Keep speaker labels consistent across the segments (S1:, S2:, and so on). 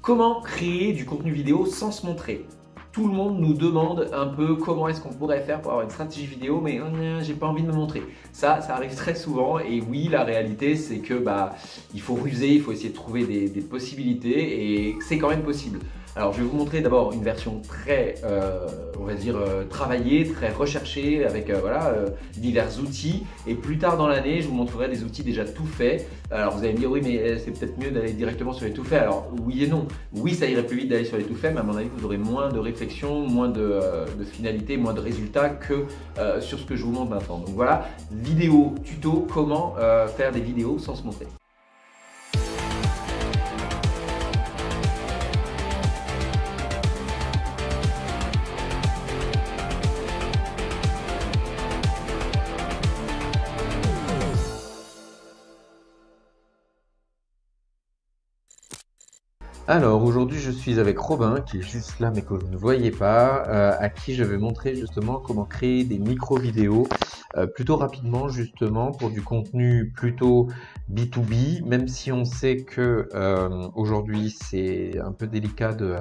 S1: Comment créer du contenu vidéo sans se montrer? Tout le monde nous demande un peu comment est-ce qu'on pourrait faire pour avoir une stratégie vidéo, mais j'ai pas envie de me montrer. Ça arrive très souvent et oui, la réalité c'est que il faut ruser, il faut essayer de trouver des possibilités et c'est quand même possible. Alors je vais vous montrer d'abord une version très, on va dire, travaillée, très recherchée avec divers outils et plus tard dans l'année, je vous montrerai des outils déjà tout faits. Alors vous allez me dire oui mais c'est peut-être mieux d'aller directement sur les tout faits. Alors oui et non. Oui, ça irait plus vite d'aller sur les tout faits, mais à mon avis vous aurez moins de réflexion, moins de finalité, moins de résultats que sur ce que je vous montre maintenant. Donc voilà, vidéo, tuto, comment faire des vidéos sans se montrer. Alors aujourd'hui je suis avec Robin qui est juste là mais que vous ne voyez pas, à qui je vais montrer justement comment créer des micro-vidéos plutôt rapidement justement pour du contenu plutôt B2B, même si on sait que aujourd'hui c'est un peu délicat de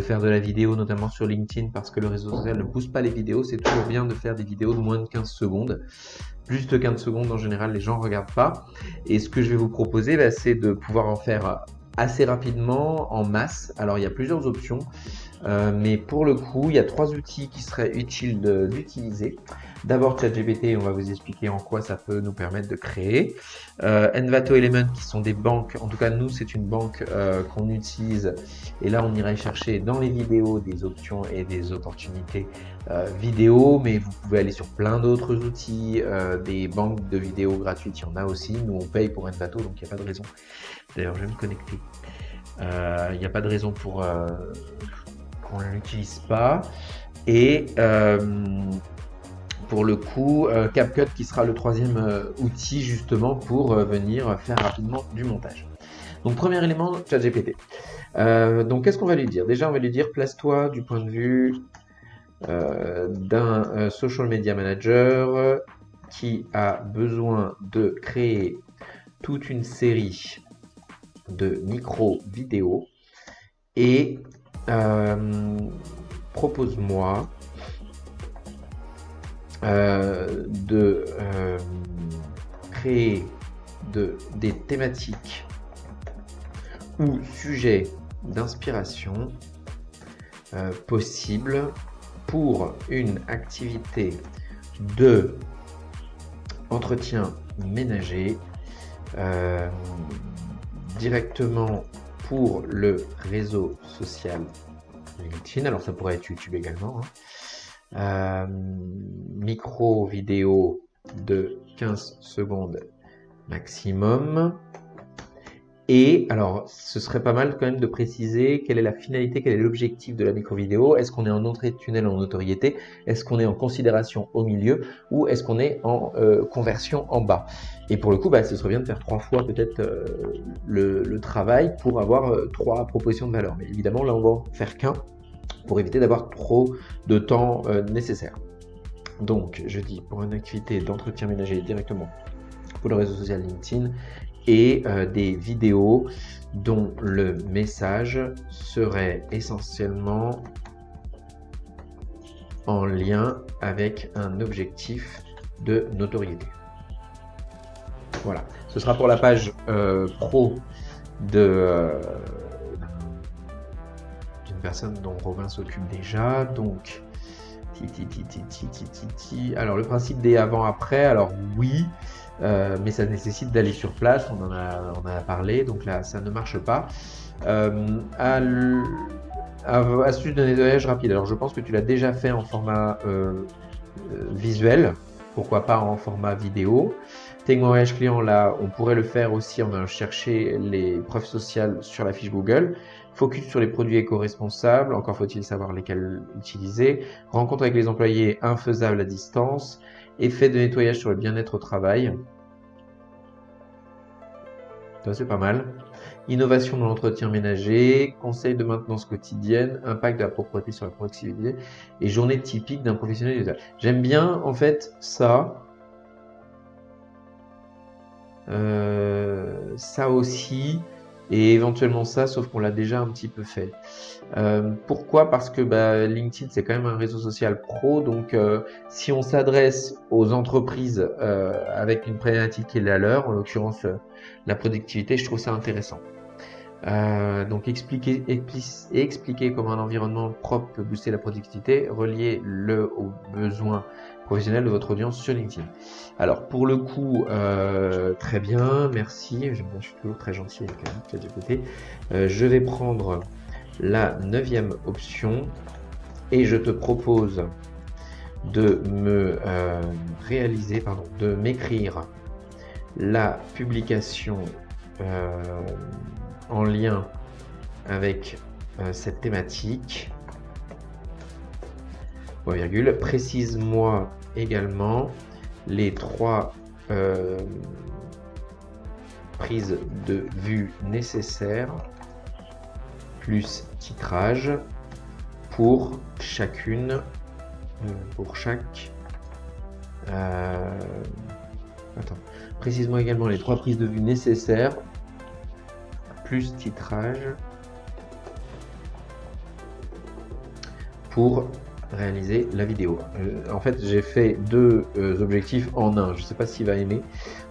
S1: faire de la vidéo notamment sur LinkedIn parce que le réseau social ne pousse pas les vidéos. C'est toujours bien de faire des vidéos de moins de 15 secondes. Plus de 15 secondes en général les gens ne regardent pas, et ce que je vais vous proposer c'est de pouvoir en faire assez rapidement, en masse. Alors il y a plusieurs options, mais pour le coup il y a 3 outils qui seraient utiles d'utiliser. D'abord ChatGPT, on va vous expliquer en quoi ça peut nous permettre de créer. Envato Element, qui sont des banques, en tout cas nous c'est une banque qu'on utilise, et là on irait chercher dans les vidéos des options et des opportunités vidéo, mais vous pouvez aller sur plein d'autres outils, des banques de vidéos gratuites, il y en a aussi. Nous on paye pour Envato, donc il n'y a pas de raison. D'ailleurs je vais me connecter. Il n'y a pas de raison pour qu'on ne l'utilise pas. Et pour le coup, CapCut qui sera le 3e outil justement pour venir faire rapidement du montage. Donc premier élément, ChatGPT. Donc qu'est-ce qu'on va lui dire? Déjà on va lui dire place-toi du point de vue d'un social media manager qui a besoin de créer toute une série de micro-vidéos et propose-moi de créer des thématiques ou sujets d'inspiration possibles pour une activité de entretien ménager directement pour le réseau social LinkedIn. Alors ça pourrait être YouTube également, hein. Micro vidéo de 15 secondes maximum. Et alors, ce serait pas mal quand même de préciser quelle est la finalité, quel est l'objectif de la micro-vidéo. Est-ce qu'on est en entrée de tunnel en notoriété? Est-ce qu'on est en considération au milieu? Ou est-ce qu'on est en conversion en bas? Et pour le coup, ce serait bien de faire 3 fois peut-être le travail pour avoir 3 propositions de valeur. Mais évidemment, là, on va en faire qu'un pour éviter d'avoir trop de temps nécessaire. Donc, je dis pour une activité d'entretien ménager directement pour le réseau social LinkedIn, et des vidéos dont le message serait essentiellement en lien avec un objectif de notoriété. Voilà, ce sera pour la page pro d'une personne dont Robin s'occupe déjà. Donc, alors le principe des avant-après, alors oui, mais ça nécessite d'aller sur place, on en a parlé, donc là ça ne marche pas. Astuce de nettoyage rapide, alors je pense que tu l'as déjà fait en format visuel, pourquoi pas en format vidéo. Témoignage client, là on pourrait le faire aussi en allant chercher les preuves sociales sur la fiche Google. Focus sur les produits éco-responsables, encore faut-il savoir lesquels utiliser. Rencontre avec les employés infaisable à distance. Effet de nettoyage sur le bien-être au travail. Ça c'est pas mal. Innovation dans l'entretien ménager. Conseil de maintenance quotidienne. Impact de la propreté sur la productivité. Et journée typique d'un professionnel du usage. J'aime bien en fait ça. Ça aussi. et éventuellement ça, sauf qu'on l'a déjà un petit peu fait. Pourquoi? Parce que LinkedIn, c'est quand même un réseau social pro, donc si on s'adresse aux entreprises avec une problématique qui est la leur, en l'occurrence la productivité, je trouve ça intéressant. Donc expliquer comment un environnement propre peut booster la productivité, reliez-le aux besoins professionnels de votre audience sur LinkedIn. Alors pour le coup, très bien, merci, je suis toujours très gentil avec ChatGPT. Je vais prendre la 9e option et je te propose de me de m'écrire la publication en lien avec cette thématique. Point virgule. Précise-moi également les 3 prises de vue nécessaires plus titrage pour chacune, pour chaque. Précise-moi également les 3 prises de vue nécessaires plus titrage pour réaliser la vidéo. En fait, j'ai fait 2 objectifs en un. Je ne sais pas s'il va aimer.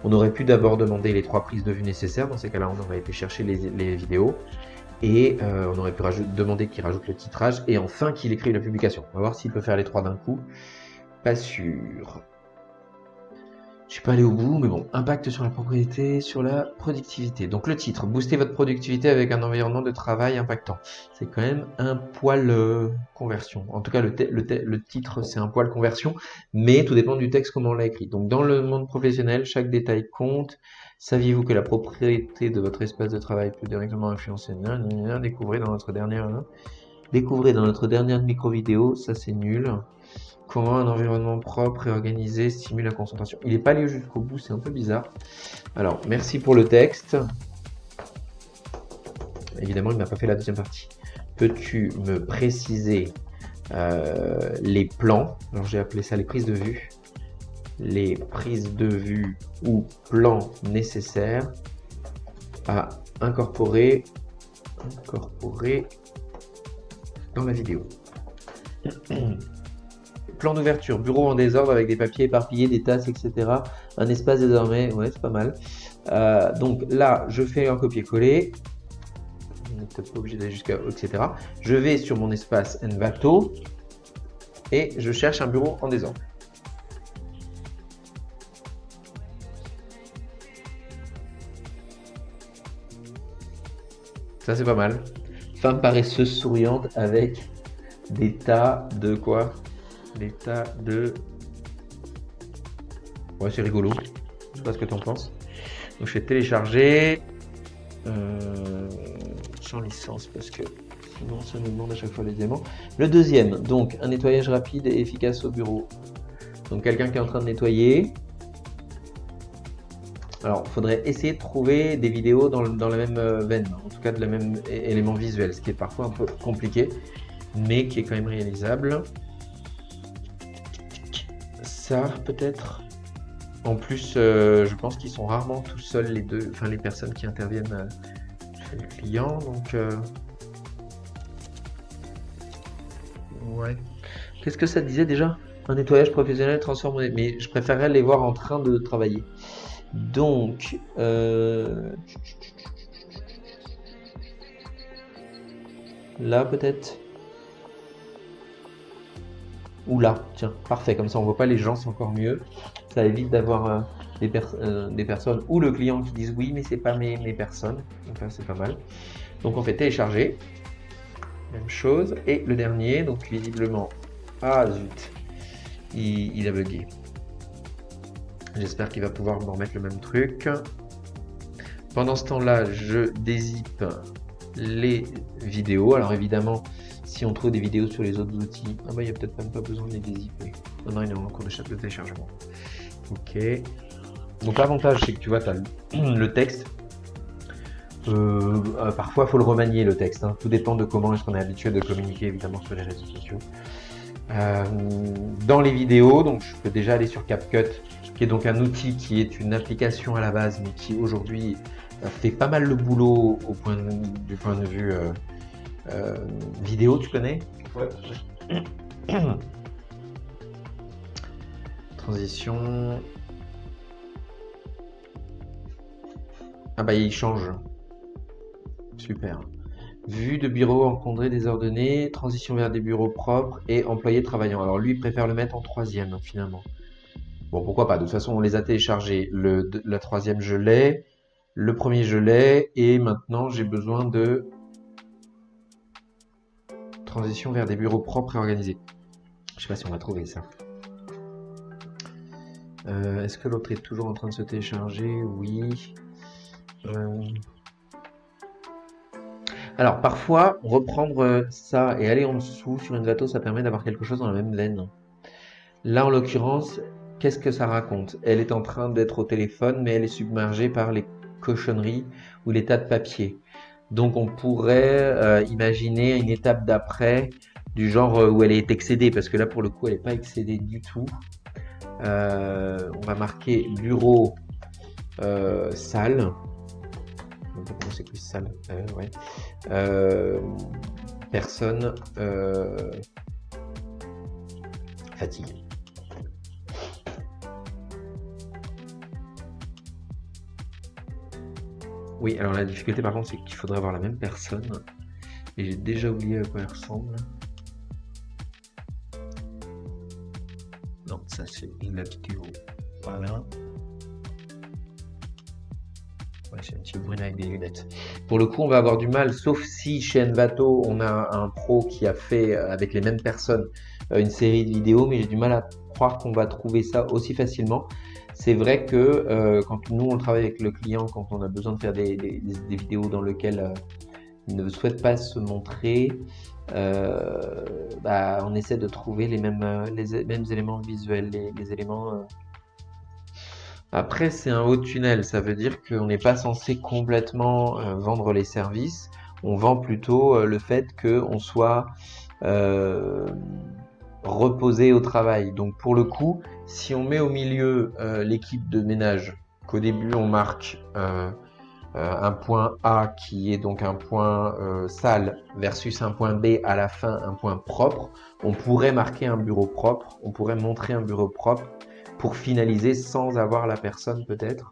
S1: On aurait pu d'abord demander les 3 prises de vue nécessaires. Dans ces cas-là, on aurait été chercher les vidéos. Et on aurait pu demander qu'il rajoute le titrage. Et enfin, qu'il écrive la publication. On va voir s'il peut faire les 3 d'un coup. Pas sûr. Je suis pas allé au bout, mais bon. Impact sur la propriété, sur la productivité. Donc le titre, booster votre productivité avec un environnement de travail impactant. C'est quand même un poil conversion. En tout cas, le titre, c'est un poil conversion, mais tout dépend du texte, comment on l'a écrit. Donc dans le monde professionnel, chaque détail compte. Saviez-vous que la propriété de votre espace de travail peut directement influencer? Découvrez dans notre dernière micro-vidéo, ça c'est nul. Comment un environnement propre et organisé stimule la concentration. Il n'est pas allé jusqu'au bout, c'est un peu bizarre. Alors, merci pour le texte. Évidemment, il n'a pas fait la deuxième partie. Peux-tu me préciser les plans? Alors, j'ai appelé ça les prises de vue. Les prises de vue ou plans nécessaires à incorporer dans la vidéo. Plan d'ouverture, bureau en désordre avec des papiers éparpillés, des tasses, etc. Un espace désormais, ouais, c'est pas mal. Donc là, je fais un copier-coller. On n'est peut-être pas obligé d'aller jusqu'à etc. Je vais sur mon espace Envato et je cherche un bureau en désordre. Ça, c'est pas mal. Femme paresseuse souriante avec des tas de quoi? Des tas de... Ouais, c'est rigolo. Je sais pas ce que tu en penses. Donc, je vais télécharger sans licence parce que sinon, ça nous demande à chaque fois les éléments. Le deuxième, donc, un nettoyage rapide et efficace au bureau. Donc, quelqu'un qui est en train de nettoyer. Alors, il faudrait essayer de trouver des vidéos dans la même veine, en tout cas de la même élément visuel, ce qui est parfois un peu compliqué, mais qui est quand même réalisable. Ça, peut-être. En plus, je pense qu'ils sont rarement tout seuls, les deux, enfin les personnes qui interviennent chez le client, donc... Ouais. Qu'est-ce que ça disait déjà? Un nettoyage professionnel transformé, mais je préférerais les voir en train de travailler. Donc, là peut-être, ou là, tiens, parfait, comme ça on voit pas les gens, c'est encore mieux. Ça évite d'avoir des personnes ou le client qui disent oui mais c'est pas mes personnes, donc là c'est pas mal. Donc on fait télécharger, même chose, et le dernier, donc visiblement, ah zut, il a bugué. J'espère qu'il va pouvoir me remettre le même truc. Pendant ce temps-là, je dézippe les vidéos. Alors évidemment, si on trouve des vidéos sur les autres outils, ah bah il n'y a peut-être même pas besoin de les dézipper. Non, il est en cours de téléchargement. Ok. Donc l'avantage, c'est que tu vois, tu as le texte. Parfois, il faut le remanier, le texte. Hein. Tout dépend de comment est-ce qu'on est habitué de communiquer, évidemment, sur les réseaux sociaux. Dans les vidéos, donc je peux déjà aller sur CapCut, qui est donc un outil qui est une application à la base, mais qui aujourd'hui fait pas mal le boulot du point de vue vidéo, tu connais?
S2: Ouais.
S1: Transition. Ah bah il change. Super. Vue de bureau encadré désordonné, transition vers des bureaux propres et employés travaillant. Alors lui il préfère le mettre en troisième finalement. Bon pourquoi pas, de toute façon on les a téléchargés. La troisième je l'ai, le premier je l'ai et maintenant j'ai besoin de transition vers des bureaux propres et organisés. Je sais pas si on va trouver ça. Est-ce que l'autre est toujours en train de se télécharger? Oui. Alors parfois, reprendre ça et aller en dessous sur Envato, ça permet d'avoir quelque chose dans la même veine. Là, en l'occurrence, qu'est-ce que ça raconte? Elle est en train d'être au téléphone, mais elle est submergée par les cochonneries ou les tas de papier. Donc on pourrait imaginer une étape d'après, du genre où elle est excédée, parce que là, pour le coup, elle n'est pas excédée du tout. On va marquer bureau, salle. C'est plus salle, ouais. Personne fatiguée. Oui, alors la difficulté par contre, c'est qu'il faudrait avoir la même personne. Et j'ai déjà oublié à quoi elle ressemble. Non, ça c'est la vidéo. Voilà. Ouais, c'est un petit brune avec des lunettes. Pour le coup, on va avoir du mal, sauf si chez Envato, on a un pro qui a fait avec les mêmes personnes une série de vidéos, mais j'ai du mal à croire qu'on va trouver ça aussi facilement. C'est vrai que quand nous on travaille avec le client, quand on a besoin de faire des vidéos dans lesquelles il ne souhaite pas se montrer, on essaie de trouver les mêmes éléments visuels, les éléments. Après, c'est un haut tunnel, ça veut dire qu'on n'est pas censé complètement vendre les services. On vend plutôt le fait qu'on soit reposé au travail. Donc pour le coup, si on met au milieu l'équipe de ménage, qu'au début on marque un point A qui est donc un point sale versus un point B à la fin un point propre, on pourrait marquer un bureau propre, on pourrait montrer un bureau propre pour finaliser sans avoir la personne peut-être.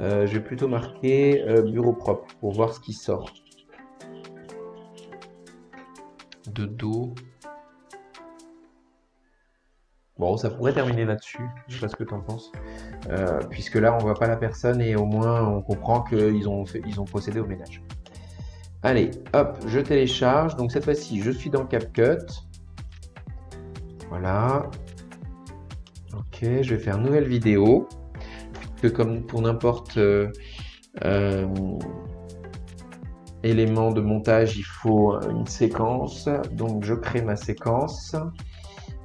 S1: Je vais plutôt marquer bureau propre pour voir ce qui sort. De dos. Bon, ça pourrait terminer là-dessus, je sais pas ce que tu en penses. Puisque là, on voit pas la personne et au moins on comprend qu'ils ont procédé au ménage. Allez, hop, je télécharge. Donc cette fois-ci, je suis dans CapCut. Voilà. Ok, je vais faire nouvelle vidéo. Que comme pour n'importe élément de montage, il faut une séquence. Donc je crée ma séquence.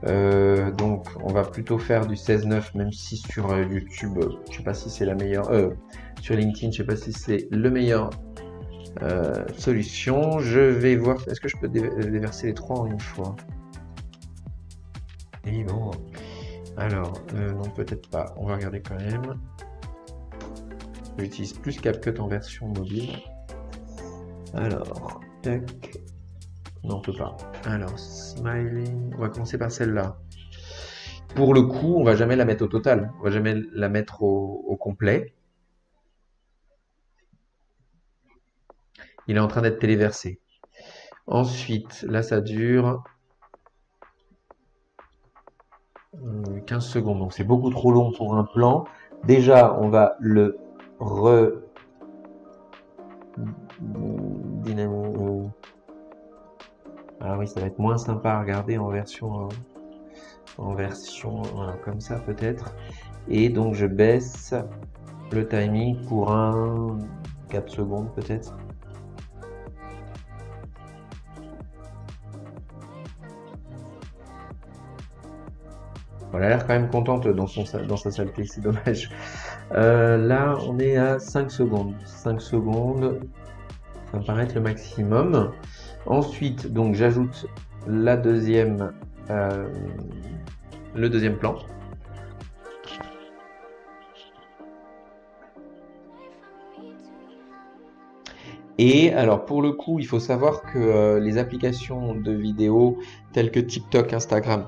S1: Donc on va plutôt faire du 16:9, même si sur YouTube, je sais pas si c'est la meilleure. Sur LinkedIn, je sais pas si c'est le meilleur solution. Je vais voir. Est-ce que je peux déverser les trois en une fois? Et bon. Alors, non, peut-être pas. On va regarder quand même. J'utilise plus CapCut en version mobile. Alors, tac. Non, on peut pas. Alors, smiling. On va commencer par celle-là. Pour le coup, on va jamais la mettre au total. On va jamais la mettre au complet. Il est en train d'être téléversé. Ensuite, là, ça dure 15 secondes. Donc, c'est beaucoup trop long pour un plan. Déjà, on va le dynamiser. Ah oui, ça va être moins sympa à regarder en version voilà, comme ça peut-être. Et donc, je baisse le timing pour 4 secondes peut-être. Elle a l'air quand même contente dans sa saleté, c'est dommage. Là, on est à 5 secondes. 5 secondes, ça me paraît être le maximum. Ensuite, donc j'ajoute le deuxième plan. Et alors pour le coup, il faut savoir que les applications de vidéo telles que TikTok, Instagram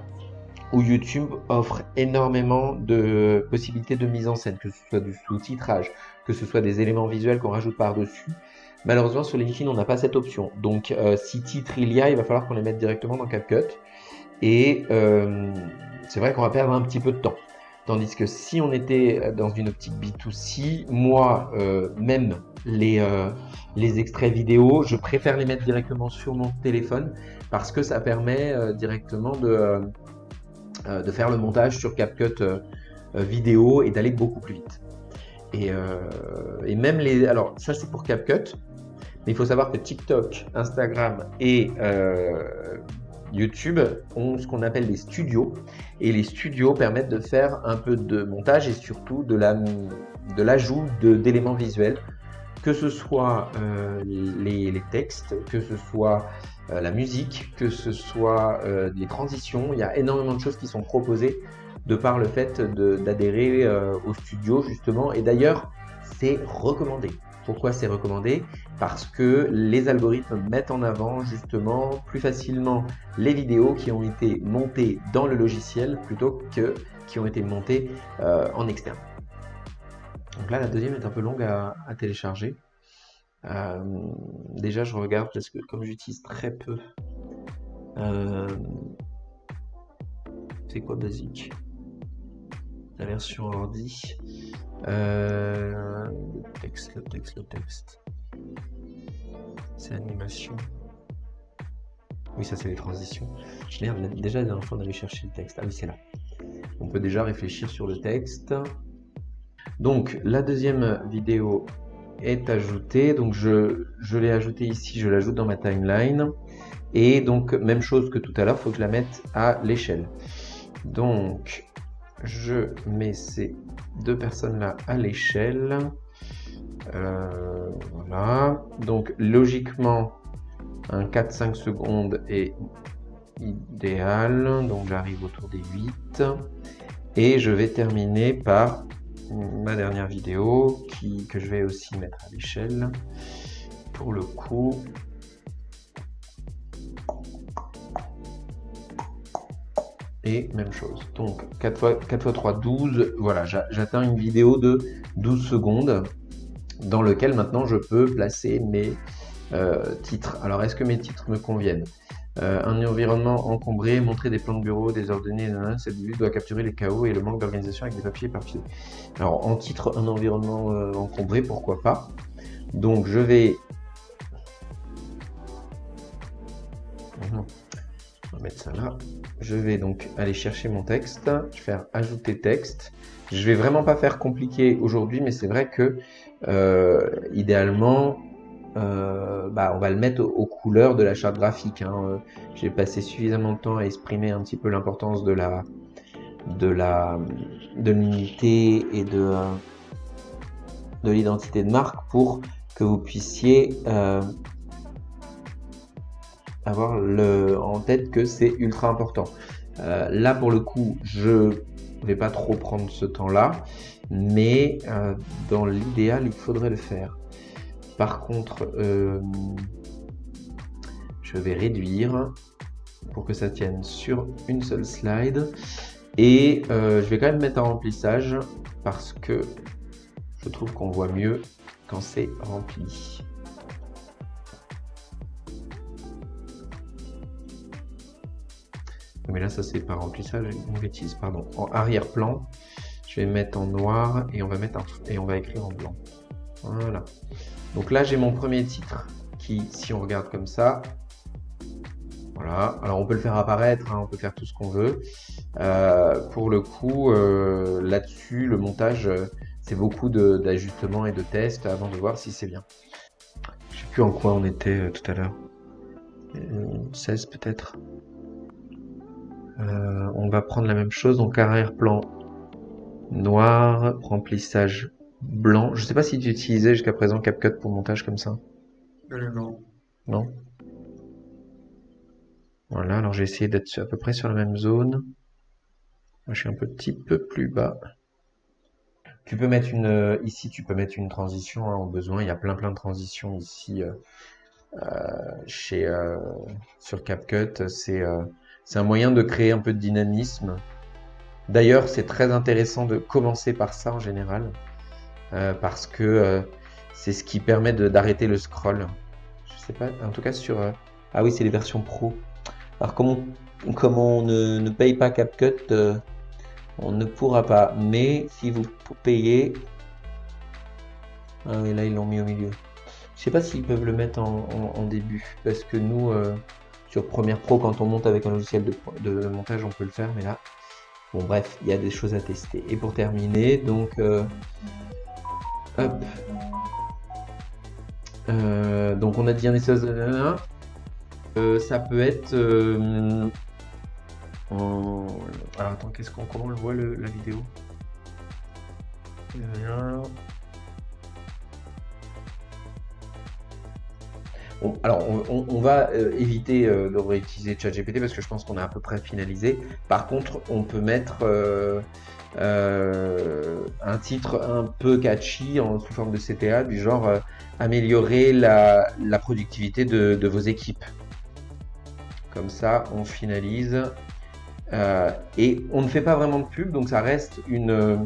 S1: ou YouTube offrent énormément de possibilités de mise en scène, que ce soit du sous-titrage, que ce soit des éléments visuels qu'on rajoute par-dessus. Malheureusement, sur LinkedIn, on n'a pas cette option. Donc, si titre il y a, il va falloir qu'on les mette directement dans CapCut. Et c'est vrai qu'on va perdre un petit peu de temps. Tandis que si on était dans une optique B2C, moi, même les extraits vidéo, je préfère les mettre directement sur mon téléphone parce que ça permet directement de faire le montage sur CapCut vidéo et d'aller beaucoup plus vite. Et même les... Alors, ça c'est pour CapCut, mais il faut savoir que TikTok, Instagram et YouTube ont ce qu'on appelle les studios. Et les studios permettent de faire un peu de montage et surtout de l'ajout d'éléments visuels, que ce soit les textes, que ce soit la musique, que ce soit les transitions. Il y a énormément de choses qui sont proposées de par le fait d'adhérer au studio justement. Et d'ailleurs, c'est recommandé. Pourquoi c'est recommandé? Parce que les algorithmes mettent en avant justement plus facilement les vidéos qui ont été montées dans le logiciel plutôt que qui ont été montées en externe. Donc là, la deuxième est un peu longue à télécharger. Déjà, je regarde parce que comme j'utilise très peu, c'est quoi Basic? La version ordi. Le texte. C'est animation. Oui, ça c'est les transitions. Déjà, la dernière fois, on allait chercher le texte. Ah oui, c'est là. On peut déjà réfléchir sur le texte. Donc, la deuxième vidéo est ajoutée. Donc, je l'ai ajoutée ici, je l'ajoute dans ma timeline. Et donc, même chose que tout à l'heure, il faut que je la mette à l'échelle. Donc, je mets ces deux personnes-là à l'échelle. Voilà. Donc, logiquement, un 4-5 secondes est idéal. Donc, j'arrive autour des 8. Et je vais terminer par ma dernière vidéo que je vais aussi mettre à l'échelle. Pour le coup, et même chose. Donc 4 x 3, 12. Voilà, j'atteins une vidéo de 12 secondes dans lequel maintenant je peux placer mes titres. Alors, est-ce que mes titres me conviennent? Un environnement encombré, montrer des plans de bureau désordonnés, cette vue doit capturer les chaos et le manque d'organisation avec des papiers éparpillés. Alors, en titre, un environnement encombré, pourquoi pas? Donc, je vais... On va mettre ça là. Je vais donc aller chercher mon texte. Je vais faire ajouter texte. Je vais vraiment pas faire compliqué aujourd'hui, mais c'est vrai que idéalement, on va le mettre aux couleurs de la charte graphique. Hein. J'ai passé suffisamment de temps à exprimer un petit peu l'importance de l'unité et de l'identité de marque pour que vous puissiez avoir en tête que c'est ultra important. Là, pour le coup, je vais pas trop prendre ce temps-là, mais dans l'idéal, il faudrait le faire. Par contre, je vais réduire pour que ça tienne sur une seule slide. Et je vais quand même mettre en remplissage parce que je trouve qu'on voit mieux quand c'est rempli. Mais là, ça c'est pas remplissage, une bêtise, pardon. En arrière-plan, je vais mettre en noir et on va écrire en blanc. Voilà. Donc là, j'ai mon premier titre qui, si on regarde comme ça, voilà. Alors on peut le faire apparaître, hein, on peut faire tout ce qu'on veut. Pour le coup, là-dessus, le montage, c'est beaucoup d'ajustements et de tests avant de voir si c'est bien. Je sais plus en quoi on était tout à l'heure. 16 peut-être. On va prendre la même chose, donc arrière-plan noir, remplissage blanc. Je sais pas si tu utilisais jusqu'à présent CapCut pour montage comme ça.
S2: Non.
S1: Non? Voilà, alors j'ai essayé d'être à peu près sur la même zone. Moi, je suis un petit peu plus bas. Tu peux mettre une, ici, tu peux mettre une transition hein, au besoin. Il y a plein de transitions ici sur CapCut. C'est un moyen de créer un peu de dynamisme. D'ailleurs, c'est très intéressant de commencer par ça en général, parce que c'est ce qui permet d'arrêter le scroll. Je sais pas, en tout cas sur... ah oui, c'est les versions pro. Alors comme on ne paye pas CapCut, on ne pourra pas. Mais si vous payez... Ah oui, là ils l'ont mis au milieu. Je sais pas s'ils peuvent le mettre en début, parce que nous, sur Premiere Pro, quand on monte avec un logiciel de montage, on peut le faire, mais là... Bon bref, il y a des choses à tester. Et pour terminer, donc... hop. Donc on a dit un essai... ça peut être... Alors attends, comment on le voit la vidéo? Bon, alors on va éviter de réutiliser ChatGPT parce que je pense qu'on a à peu près finalisé. Par contre, on peut mettre un titre un peu catchy sous forme de CTA du genre améliorer la productivité de vos équipes. Comme ça, on finalise. Et on ne fait pas vraiment de pub, donc ça reste une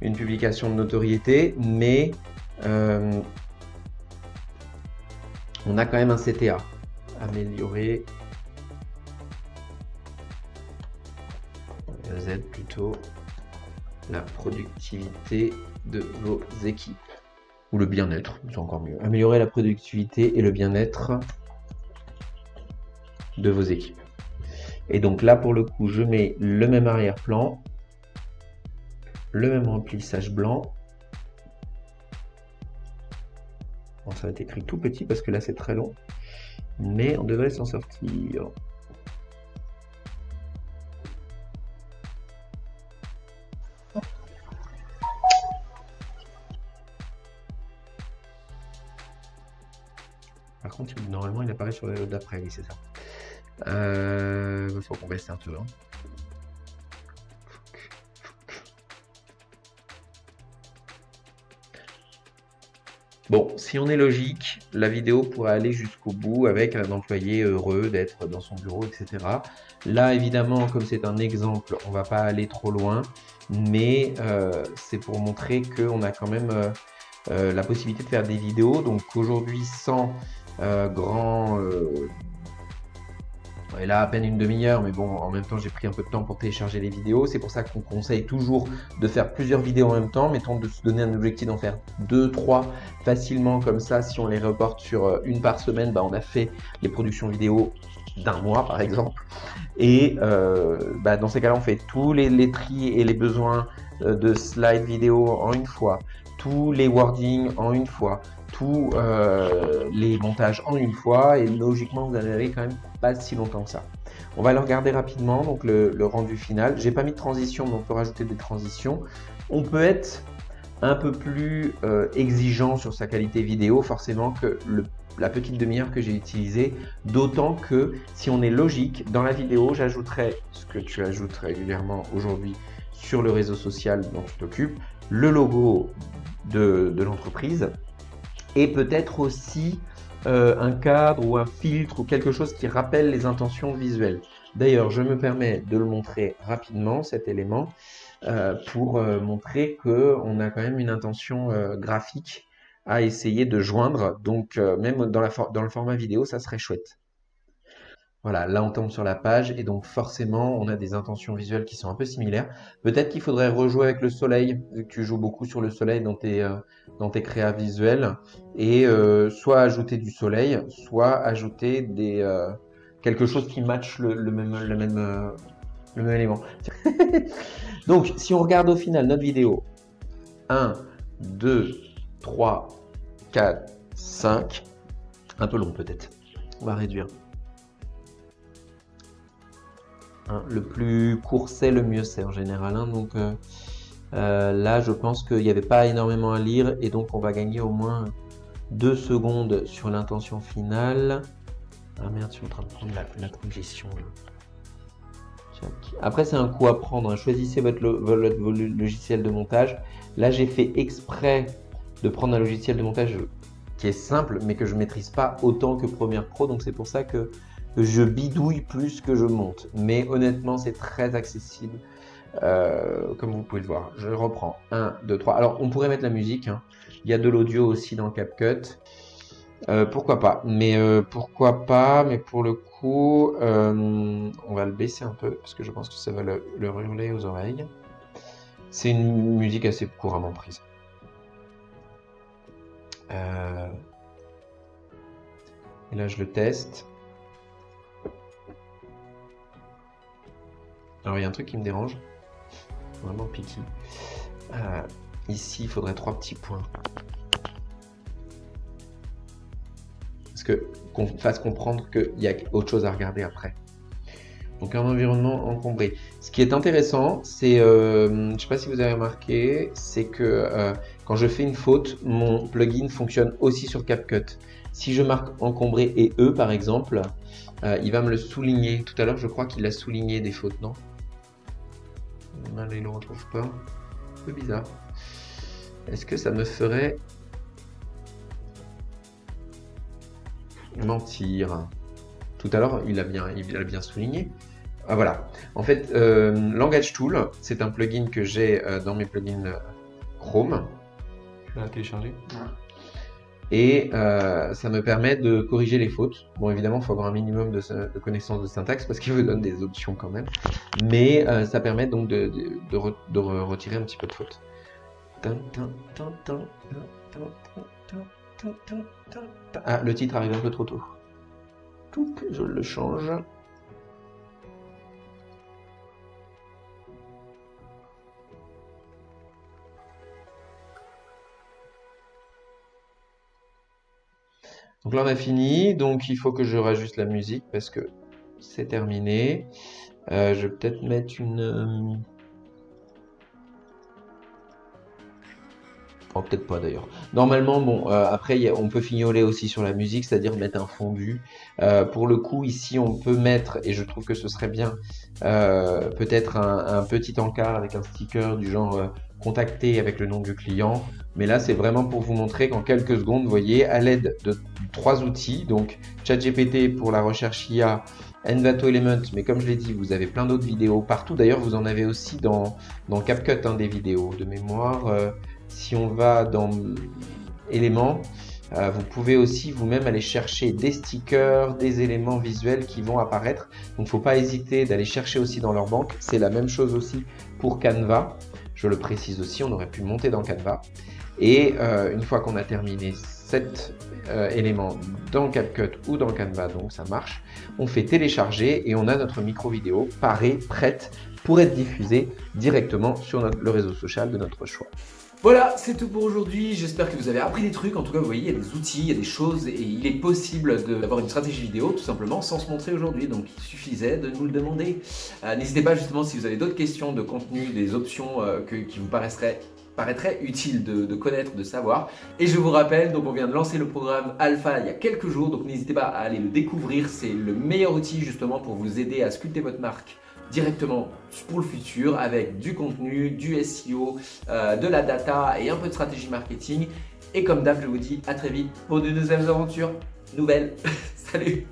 S1: publication de notoriété, mais on a quand même un CTA. Améliorer Z plutôt la productivité de vos équipes. Ou le bien-être, c'est encore mieux. Améliorer la productivité et le bien-être de vos équipes. Et donc là, pour le coup, je mets le même arrière-plan, le même remplissage blanc. Bon, ça va être écrit tout petit parce que là, c'est très long. Mais on devrait s'en sortir. Par contre, normalement, il apparaît sur le d'après, oui, c'est ça. Il faut qu'on baisse un peu. Hein. Bon, si on est logique, la vidéo pourrait aller jusqu'au bout avec un employé heureux d'être dans son bureau, etc. Là, évidemment, comme c'est un exemple, on ne va pas aller trop loin, mais c'est pour montrer qu'on a quand même la possibilité de faire des vidéos. Donc aujourd'hui, sans grand... Et là, à peine une demi-heure, mais bon, en même temps, j'ai pris un peu de temps pour télécharger les vidéos. C'est pour ça qu'on conseille toujours de faire plusieurs vidéos en même temps. Mettons de se donner un objectif d'en faire 2, 3 facilement. Comme ça, si on les reporte sur une par semaine, bah, on a fait les productions vidéo d'un mois, par exemple. Et dans ces cas-là, on fait tous les tris et les besoins de slides vidéo en une fois, tous les wordings en une fois, tous les montages en une fois, et logiquement vous n'allez quand même pas si longtemps que ça. On va le regarder rapidement, donc le rendu final. J'ai pas mis de transition, mais on peut rajouter des transitions. On peut être un peu plus exigeant sur sa qualité vidéo, forcément que la petite demi-heure que j'ai utilisée, d'autant que si on est logique, dans la vidéo, j'ajouterai ce que tu ajoutes régulièrement aujourd'hui sur le réseau social dont tu t'occupes, le logo de l'entreprise, et peut-être aussi un cadre ou un filtre ou quelque chose qui rappelle les intentions visuelles. D'ailleurs, je me permets de le montrer rapidement, cet élément, pour montrer qu'on a quand même une intention graphique à essayer de joindre. Donc, même dans le format vidéo, ça serait chouette. Voilà, là on tombe sur la page et donc forcément on a des intentions visuelles qui sont un peu similaires. Peut-être qu'il faudrait rejouer avec le soleil, vu que tu joues beaucoup sur le soleil dans tes créas visuels, et soit ajouter du soleil, soit ajouter quelque chose qui matche le même élément. Donc si on regarde au final notre vidéo, 1, 2, 3, 4, 5, un peu long peut-être, on va réduire. Le plus court c'est, le mieux c'est en général. Donc là, je pense qu'il n'y avait pas énormément à lire et donc on va gagner au moins 2 secondes sur l'intention finale. Ah merde, je suis en train de prendre la transition. Après, c'est un coup à prendre, hein. Choisissez votre logiciel de montage. Là, j'ai fait exprès de prendre un logiciel de montage qui est simple, mais que je ne maîtrise pas autant que Premiere Pro. Donc, c'est pour ça que je bidouille plus que je monte. Mais honnêtement, c'est très accessible, comme vous pouvez le voir. Je reprends. 1, 2, 3. Alors, on pourrait mettre la musique, hein. Il y a de l'audio aussi dans CapCut. Pourquoi pas, mais pour le coup, on va le baisser un peu parce que je pense que ça va le hurler aux oreilles. C'est une musique assez couramment prise. Et là, je le teste. Alors, il y a un truc qui me dérange, vraiment piqué. Ici, il faudrait 3 petits points. Qu'on fasse comprendre qu'il y a autre chose à regarder après. Donc un environnement encombré. Ce qui est intéressant, c'est, je ne sais pas si vous avez remarqué, c'est que quand je fais une faute, mon plugin fonctionne aussi sur CapCut. Si je marque encombré et E par exemple, il va me le souligner. Tout à l'heure, je crois qu'il a souligné des fautes, non? Là, il ne le retrouve pas. Un peu bizarre. Est-ce que ça me ferait mentir? Tout à l'heure, il a bien souligné. Ah, voilà. En fait, Language Tool, c'est un plugin que j'ai dans mes plugins Chrome. Je vais la télécharger. Ouais. Et ça me permet de corriger les fautes. Bon, évidemment, il faut avoir un minimum de connaissance de syntaxe parce qu'il vous donne des options quand même. Mais ça permet donc de retirer un petit peu de fautes. Ah, le titre arrive un peu trop tôt. Je le change. Donc là, on a fini. Donc, il faut que je rajuste la musique parce que c'est terminé. Je vais peut-être mettre une... Oh, peut-être pas d'ailleurs. Normalement, bon, après, on peut fignoler aussi sur la musique, c'est-à-dire mettre un fondu. Pour le coup, ici, on peut mettre, et je trouve que ce serait bien, peut-être un petit encart avec un sticker du genre contacté avec le nom du client. Mais là, c'est vraiment pour vous montrer qu'en quelques secondes, vous voyez, à l'aide de 3 outils, donc ChatGPT pour la recherche IA, Envato Element, mais comme je l'ai dit, vous avez plein d'autres vidéos partout. D'ailleurs, vous en avez aussi dans CapCut, hein, des vidéos de mémoire. Si on va dans éléments, vous pouvez aussi vous-même aller chercher des stickers, des éléments visuels qui vont apparaître. Donc, il ne faut pas hésiter d'aller chercher aussi dans leur banque. C'est la même chose aussi pour Canva. Je le précise aussi, on aurait pu monter dans Canva. Et une fois qu'on a terminé cet élément dans CapCut ou dans Canva, donc ça marche, on fait télécharger et on a notre micro vidéo parée, prête pour être diffusée directement sur le réseau social de notre choix.
S2: Voilà, c'est tout pour aujourd'hui. J'espère que vous avez appris des trucs. En tout cas, vous voyez, il y a des outils, il y a des choses et il est possible d'avoir une stratégie vidéo tout simplement sans se montrer aujourd'hui. Donc, il suffisait de nous le demander. N'hésitez pas justement si vous avez d'autres questions de contenu, des options qui vous paraîtrait utile de connaître, de savoir. Et je vous rappelle, donc on vient de lancer le programme Alpha il y a quelques jours. Donc, n'hésitez pas à aller le découvrir. C'est le meilleur outil justement pour vous aider à sculpter votre marque directement pour le futur avec du contenu, du SEO, de la data et un peu de stratégie marketing. Et comme d'hab, je vous dis à très vite pour de nouvelles aventures. Salut!